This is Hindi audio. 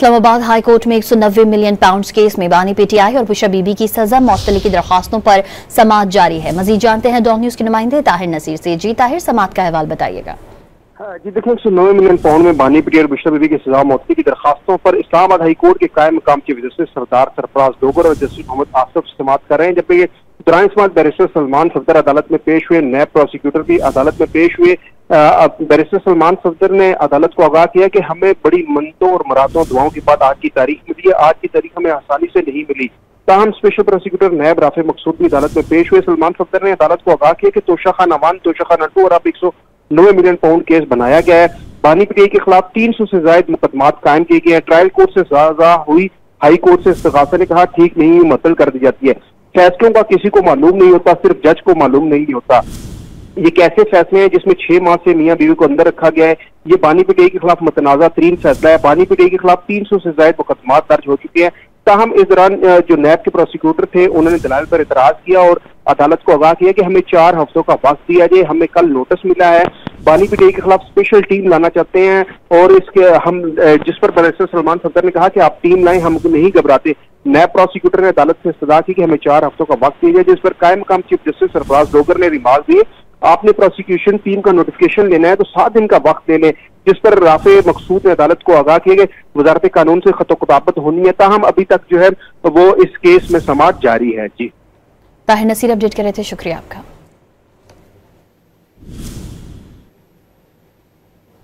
इस्लामाबाद हाई कोर्ट में 190 मिलियन पाउंड केस में बानी पीटीआई और बुशरा बीबी की सजा मुअत्तली की दरखास्तों पर समाअत जारी है। मजीद जानते हैं डॉन न्यूज के नुमाइंदे ताहिर नसीर से। जी ताहिर, समाअत का अहवाल बताइएगा। जी देखिए, 190 मिलियन पाउंड में बानी पीटीआई और बुशरा बीबी की सजा मुअत्तली की दरखास्तों पर इस्लामाबाद हाई कोर्ट के कायम मकाम चीफ जस्टिस सरदार सरफराज डोगर और जस्टिस मोहम्मद आसिफ समाअत कर रहे हैं। जबकि दौरान समाअत बैरिस्टर सलमान सफदर अदालत में पेश हुए, नैब प्रोसिक्यूटर भी अदालत में पेश हुए। बैरिस्टर सलमान सफदर ने अदालत को आगाह किया कि हमें बड़ी मन्नतों और मुरादों दुआओं के बाद आज की तारीख मिली है। आज की तारीख हमें आसानी से नहीं मिली। ताहम स्पेशल प्रोसिक्यूटर नैब राफे मकसूद भी अदालत में पेश हुए। सलमान सफदर ने अदालत को आगाह किया कि तोशा खान अवान, तोशा खान नट्टू और अब 190 मिलियन पाउंड केस बनाया गया है। बानी पीटीआई के खिलाफ 300 से ज्यादा मुकदमात कायम किए गए हैं। ट्रायल कोर्ट से सजा हुई, हाई कोर्ट से इस्तिगासा ने कहा ठीक नहीं, मुअत्तल कर दी जाती है। फैसलों का किसी को मालूम नहीं होता, सिर्फ जज को मालूम नहीं होता। ये कैसे फैसले हैं जिसमें 6 माह से मियां बीवी को अंदर रखा गया है। ये बानी पीटीआई के खिलाफ मुतनाज़ा तरीन फैसला है। बानी पीटीआई के खिलाफ 300 से ज्यादा मुकदमात दर्ज हो चुके हैं। ताहम इस दौरान जो नैब के प्रोसिक्यूटर थे उन्होंने दलाल पर इतराज किया और अदालत को आगाह किया कि हमें 4 हफ्तों का वक्त दिया जाए। हमें कल नोटिस मिला है, बानी पीटीआई के खिलाफ स्पेशल टीम लाना चाहते हैं और इसके हम जिस पर बैरिस्टर सलमान सफदर ने कहा कि आप टीम लाएं, हम नहीं घबराते। नैब प्रोसिक्यूटर ने अदालत से इस्तदा की कि हमें 4 हफ्तों का वक्त दिया जाए, जिस पर कायम मकाम चीफ जस्टिस सरफराज डोगर ने रिमार्क दिए। आपने प्रोसिक्यूशन टीम का नोटिफिकेशन लेना है तो 7 दिन का वक्त ले लें, जिस पर राफे मकसूद ने अदालत को आगाह किया कि वजारत कानून से खत खुताबत होनी है। ताहम अभी तक जो है वो इस केस में समाअत जारी है। जी ताहिर नसीर अपडेट कर रहे थे, शुक्रिया आपका।